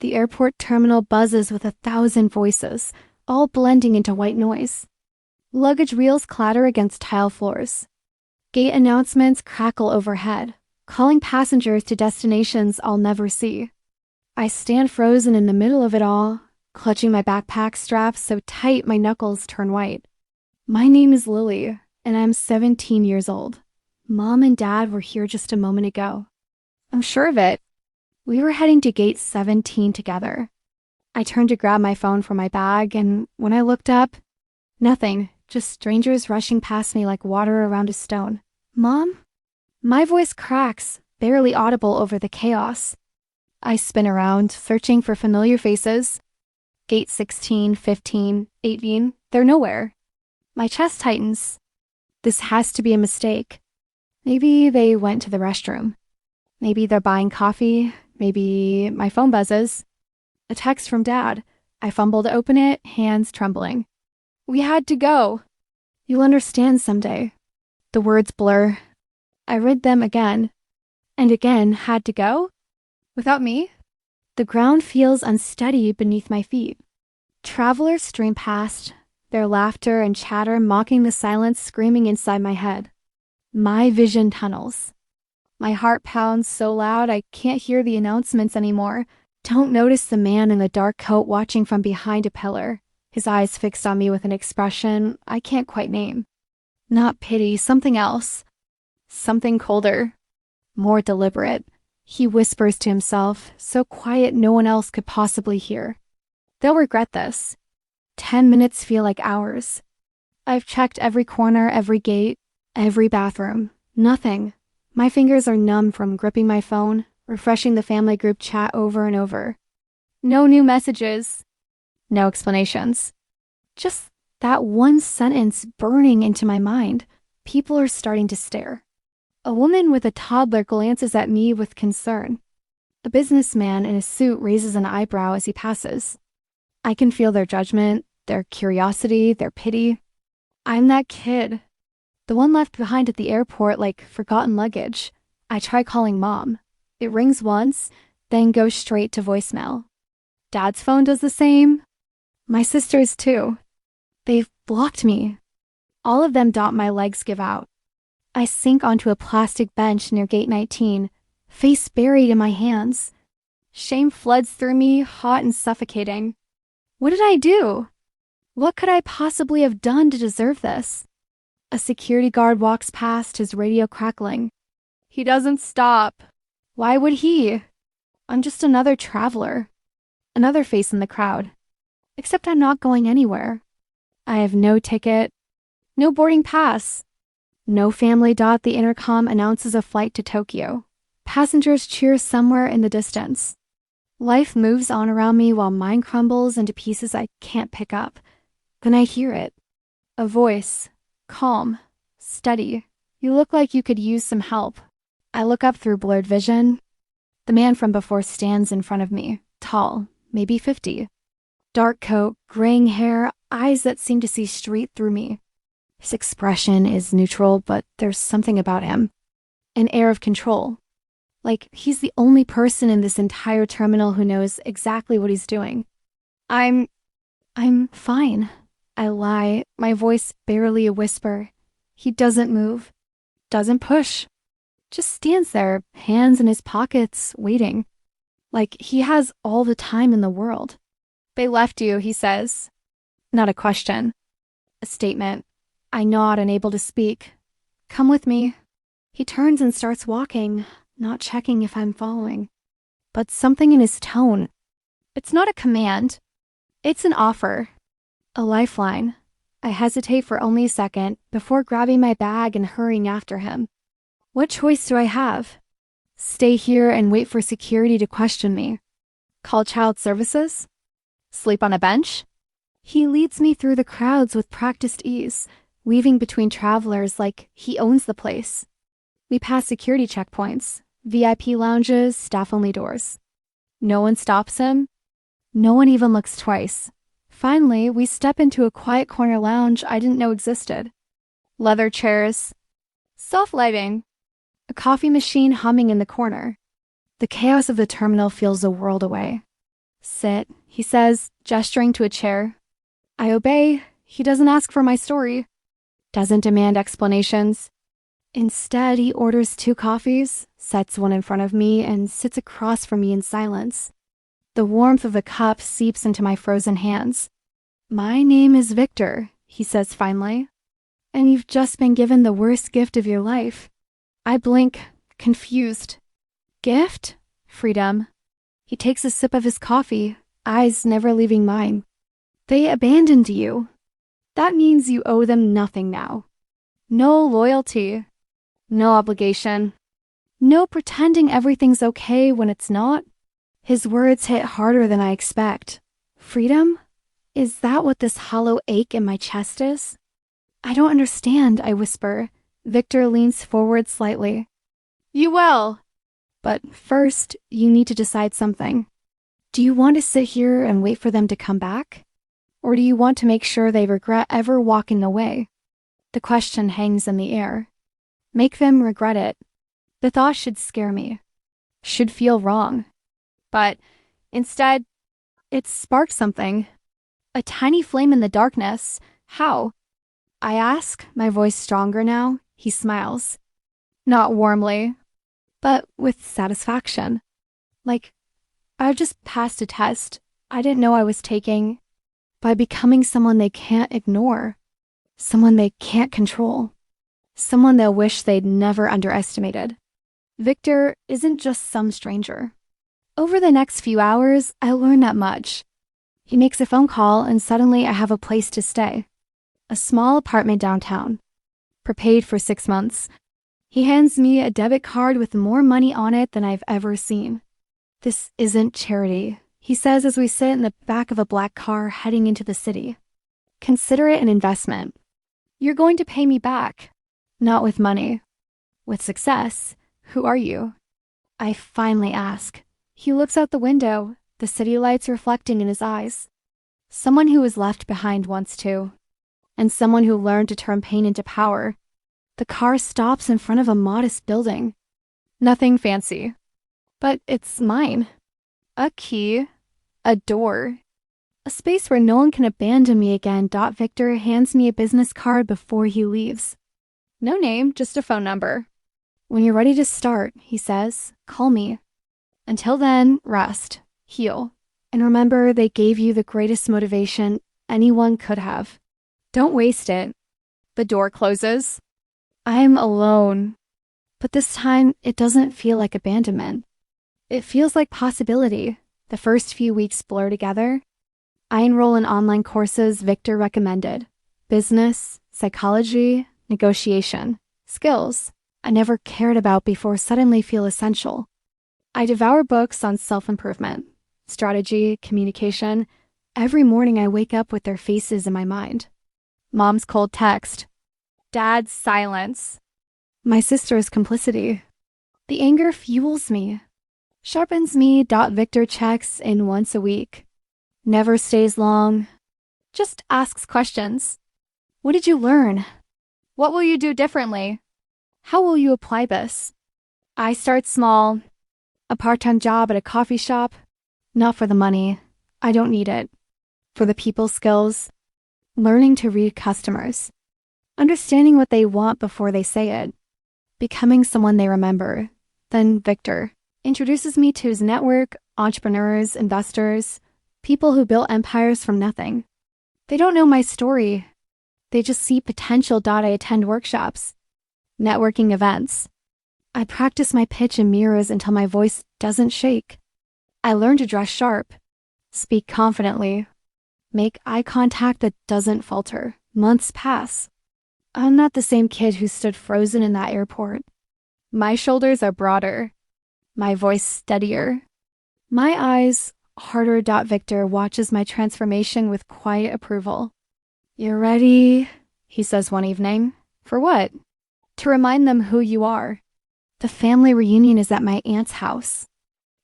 The airport terminal buzzes with 1,000 voices, all blending into white noise. Luggage wheels clatter against tile floors. Gate announcements crackle overhead, calling passengers to destinations I'll never see. I stand frozen in the middle of it all, clutching my backpack straps so tight my knuckles turn white. My name is Lily, and I'm 17 years old. Mom and Dad were here just a moment ago. I'm sure of it. We were heading to gate 17 together. I turned to grab my phone from my bag, and when I looked up, nothing, just strangers rushing past me like water around a stone. Mom? My voice cracks, barely audible over the chaos. I spin around, searching for familiar faces. Gate 16, 15, 18, they're nowhere. My chest tightens. This has to be a mistake. Maybe they went to the restroom. Maybe they're buying coffee. Maybe my phone buzzes. A text from Dad. I fumble to open it, hands trembling. We had to go. You'll understand someday. The words blur. I read them again. And again, had to go? Without me? The ground feels unsteady beneath my feet. Travelers stream past, their laughter and chatter mocking the silence screaming inside my head. My vision tunnels. My heart pounds so loud I can't hear the announcements anymore. Don't notice the man in the dark coat watching from behind a pillar, his eyes fixed on me with an expression I can't quite name. Not pity, something else. Something colder. More deliberate. He whispers to himself, so quiet no one else could possibly hear. They'll regret this. 10 minutes feel like hours. I've checked every corner, every gate, every bathroom. Nothing. My fingers are numb from gripping my phone, refreshing the family group chat over and over. No new messages. No explanations. Just that one sentence burning into my mind. People are starting to stare. A woman with a toddler glances at me with concern. A businessman in a suit raises an eyebrow as he passes. I can feel their judgment, their curiosity, their pity. I'm that kid. The one left behind at the airport like forgotten luggage. I try calling Mom. It rings once, then goes straight to voicemail. Dad's phone does the same. My sisters too. They've blocked me. All of them. My legs give out. I sink onto a plastic bench near gate 19, face buried in my hands. Shame floods through me, hot and suffocating. What did I do? What could I possibly have done to deserve this? A security guard walks past, his radio crackling. He doesn't stop. Why would he? I'm just another traveler. Another face in the crowd. Except I'm not going anywhere. I have no ticket, no boarding pass. No family. The intercom announces a flight to Tokyo. Passengers cheer somewhere in the distance. Life moves on around me while mine crumbles into pieces I can't pick up. Then I hear it. A voice. Calm. Steady. You look like you could use some help. I look up through blurred vision. The man from before stands in front of me. Tall. Maybe 50. Dark coat, graying hair, eyes that seem to see straight through me. His expression is neutral, but there's something about him. An air of control. Like he's the only person in this entire terminal who knows exactly what he's doing. I'm fine. I lie, my voice barely a whisper. He doesn't move. Doesn't push. Just stands there, hands in his pockets, waiting. Like he has all the time in the world. They left you, he says. Not a question. A statement. I nod, unable to speak. Come with me. He turns and starts walking, not checking if I'm following. But something in his tone. It's not a command. It's an offer. A lifeline. I hesitate for only a second before grabbing my bag and hurrying after him. What choice do I have? Stay here and wait for security to question me? Call child services? Sleep on a bench? He leads me through the crowds with practiced ease, weaving between travelers like he owns the place. We pass security checkpoints, VIP lounges, staff-only doors. No one stops him. No one even looks twice. Finally, we step into a quiet corner lounge I didn't know existed. Leather chairs. Self-lighting. A coffee machine humming in the corner. The chaos of the terminal feels a world away. Sit, he says, gesturing to a chair. I obey. He doesn't ask for my story. Doesn't demand explanations. Instead, he orders 2 coffees, sets one in front of me, and sits across from me in silence. The warmth of the cup seeps into my frozen hands. My name is Victor, he says finally. And you've just been given the worst gift of your life. I blink, confused. Gift? Freedom. He takes a sip of his coffee, eyes never leaving mine. They abandoned you. That means you owe them nothing now. No loyalty. No obligation. No pretending everything's okay when it's not. His words hit harder than I expect. Freedom? Is that what this hollow ache in my chest is? I don't understand, I whisper. Victor leans forward slightly. You will. But first, you need to decide something. Do you want to sit here and wait for them to come back? Or do you want to make sure they regret ever walking away? The question hangs in the air. Make them regret it. The thought should scare me. Should feel wrong. But instead, it sparked something. A tiny flame in the darkness. How? I ask, my voice stronger now. He smiles. Not warmly, but with satisfaction. Like, I've just passed a test I didn't know I was taking by becoming someone they can't ignore, someone they can't control, someone they'll wish they'd never underestimated. Victor isn't just some stranger. Over the next few hours, I learn that much. He makes a phone call and suddenly I have a place to stay. A small apartment downtown. Prepaid for 6 months. He hands me a debit card with more money on it than I've ever seen. This isn't charity, he says as we sit in the back of a black car heading into the city. Consider it an investment. You're going to pay me back. Not with money. With success. Who are you? I finally ask. He looks out the window, the city lights reflecting in his eyes. Someone who was left behind once too. And someone who learned to turn pain into power. The car stops in front of a modest building. Nothing fancy. But it's mine. A key. A door. A space where no one can abandon me again. Victor hands me a business card before he leaves. No name, just a phone number. When you're ready to start, he says, call me. Until then, rest, heal, and remember they gave you the greatest motivation anyone could have. Don't waste it. The door closes. I'm alone. But this time, it doesn't feel like abandonment. It feels like possibility. The first few weeks blur together. I enroll in online courses Victor recommended. Business, psychology, negotiation, skills I never cared about before suddenly feel essential. I devour books on self-improvement, strategy, communication. Every morning I wake up with their faces in my mind. Mom's cold text. Dad's silence. My sister's complicity. The anger fuels me. Sharpens me. Victor checks in once a week. Never stays long. Just asks questions. What did you learn? What will you do differently? How will you apply this? I start small. A part-time job at a coffee shop. Not for the money. I don't need it. For the people skills. Learning to read customers. Understanding what they want before they say it. Becoming someone they remember. Then Victor introduces me to his network, entrepreneurs, investors, people who built empires from nothing. They don't know my story. They just see potential. I attend workshops, networking events. I practice my pitch in mirrors until my voice doesn't shake. I learn to dress sharp, speak confidently, make eye contact that doesn't falter. Months pass. I'm not the same kid who stood frozen in that airport. My shoulders are broader, my voice steadier. My eyes harder. Victor watches my transformation with quiet approval. You're ready, he says one evening. For what? To remind them who you are. The family reunion is at my aunt's house.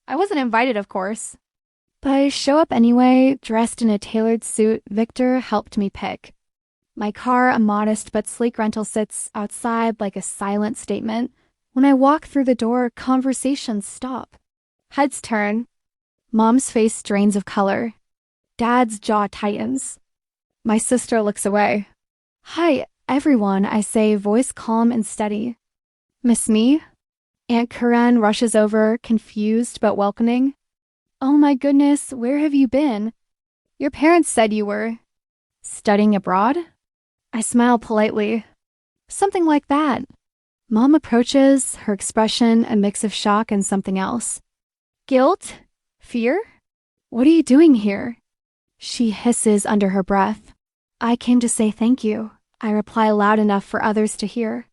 I wasn't invited, of course. But I show up anyway, dressed in a tailored suit Victor helped me pick. My car, a modest but sleek rental, sits outside like a silent statement. When I walk through the door, conversations stop. Heads turn. Mom's face drains of color. Dad's jaw tightens. My sister looks away. Hi, everyone, I say, voice calm and steady. Miss me? Aunt Karen rushes over, confused but welcoming. Oh my goodness, where have you been? Your parents said you were studying abroad? I smile politely. Something like that. Mom approaches, her expression a mix of shock and something else. Guilt? Fear? What are you doing here? She hisses under her breath. I came to say thank you. I reply loud enough for others to hear.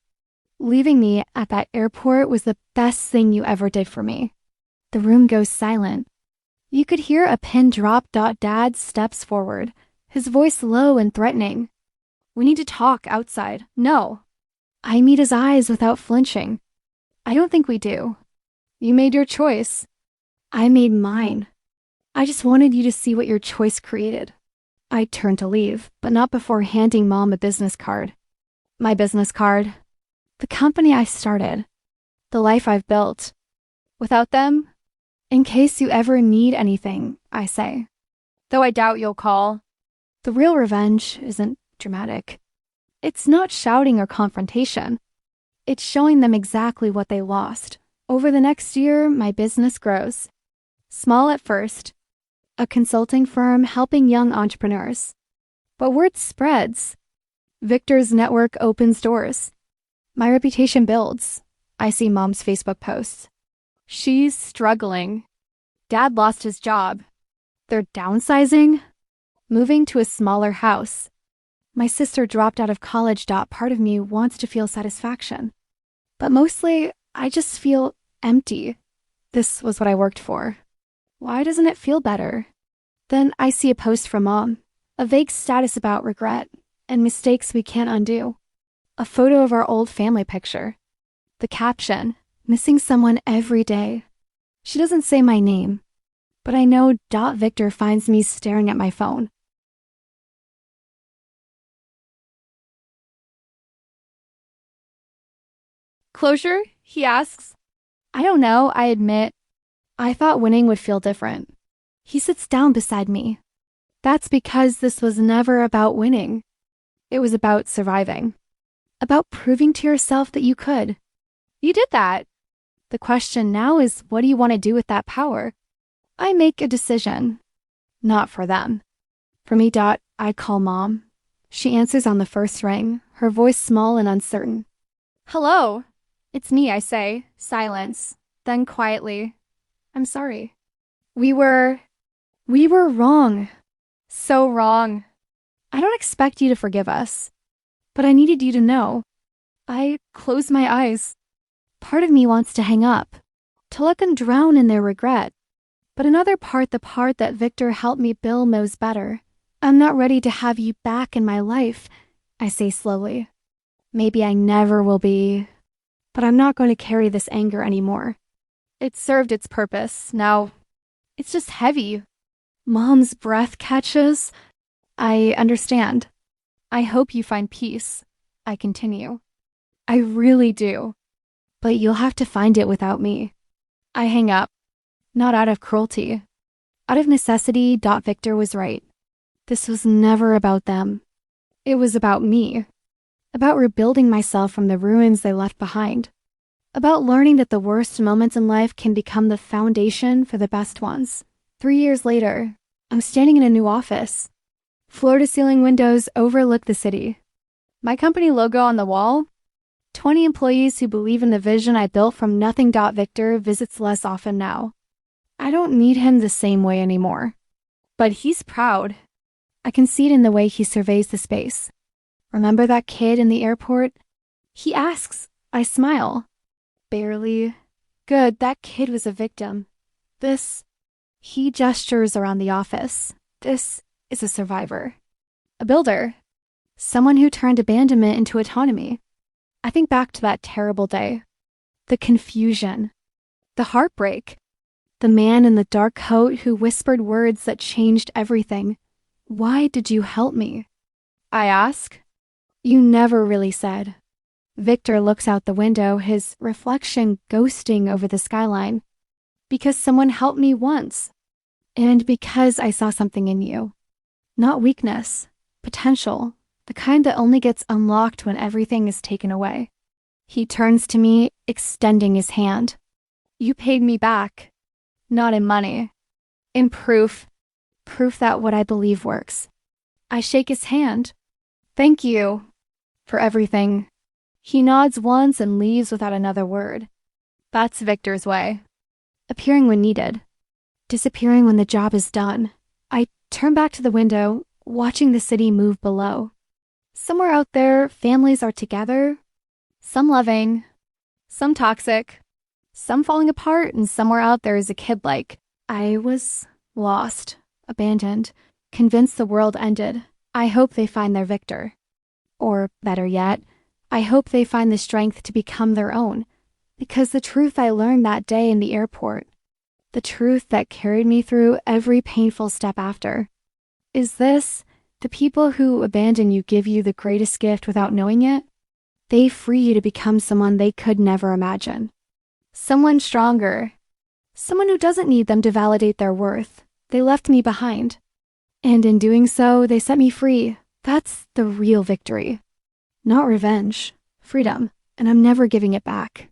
Leaving me at that airport was the best thing you ever did for me. The room goes silent. You could hear a pin drop. Dad steps forward, his voice low and threatening. We need to talk outside. No. I meet his eyes without flinching. I don't think we do. You made your choice. I made mine. I just wanted you to see what your choice created. I turned to leave, but not before handing Mom a business card. My business card. The company I started. The life I've built. Without them, in case you ever need anything, I say. Though I doubt you'll call. The real revenge isn't dramatic. It's not shouting or confrontation. It's showing them exactly what they lost. Over the next year, my business grows. Small at first. A consulting firm helping young entrepreneurs. But word spreads. Victor's network opens doors. My reputation builds. I see Mom's Facebook posts. She's struggling. Dad lost his job. They're downsizing, moving to a smaller house. My sister dropped out of college. Part of me wants to feel satisfaction. But mostly, I just feel empty. This was what I worked for. Why doesn't it feel better? Then I see a post from Mom, a vague status about regret and mistakes we can't undo. A photo of our old family picture. The caption, missing someone every day. She doesn't say my name, but I know Victor finds me staring at my phone. Closure? He asks. I don't know, I admit. I thought winning would feel different. He sits down beside me. That's because this was never about winning. It was about surviving. About proving to yourself that you could. You did that. The question now is, what do you want to do with that power? I make a decision. Not for them. For me, I call Mom. She answers on the first ring, her voice small and uncertain. Hello. It's me, I say. Silence. Then quietly. I'm sorry. We were wrong. So wrong. I don't expect you to forgive us. But I needed you to know. I close my eyes. Part of me wants to hang up, to let them drown in their regret. But another part, the part that Victor helped me build, knows better. I'm not ready to have you back in my life, I say slowly. Maybe I never will be, but I'm not going to carry this anger anymore. It served its purpose. Now, it's just heavy. Mom's breath catches. I understand. I hope you find peace. I continue. I really do. But you'll have to find it without me. I hang up. Not out of cruelty. Out of necessity. Victor was right. This was never about them. It was about me. About rebuilding myself from the ruins they left behind. About learning that the worst moments in life can become the foundation for the best ones. 3 years later, I'm standing in a new office. Floor-to-ceiling windows overlook the city. My company logo on the wall. 20 employees who believe in the vision I built from nothing. Victor visits less often now. I don't need him the same way anymore. But he's proud. I can see it in the way he surveys the space. Remember that kid in the airport? He asks. I smile. Barely. Good, that kid was a victim. He gestures around the office. This is a survivor. A builder. Someone who turned abandonment into autonomy. I think back to that terrible day. The confusion. The heartbreak. The man in the dark coat who whispered words that changed everything. Why did you help me? I ask. You never really said. Victor looks out the window, his reflection ghosting over the skyline. Because someone helped me once. And because I saw something in you. Not weakness, potential, the kind that only gets unlocked when everything is taken away. He turns to me, extending his hand. You paid me back. Not in money. In proof. Proof that what I believe works. I shake his hand. Thank you. For everything. He nods once and leaves without another word. That's Victor's way. Appearing when needed. Disappearing when the job is done. I turn back to the window, watching the city move below. Somewhere out there, families are together. Some loving. Some toxic. Some falling apart, and somewhere out there is a kid like, I was lost, abandoned, convinced the world ended. I hope they find their Victor. Or, better yet, I hope they find the strength to become their own. Because the truth I learned that day in the airport, the truth that carried me through every painful step after, is this: the people who abandon you give you the greatest gift without knowing it. They free you to become someone they could never imagine. Someone stronger. Someone who doesn't need them to validate their worth. They left me behind. And in doing so, they set me free. That's the real victory. Not revenge. Freedom. And I'm never giving it back.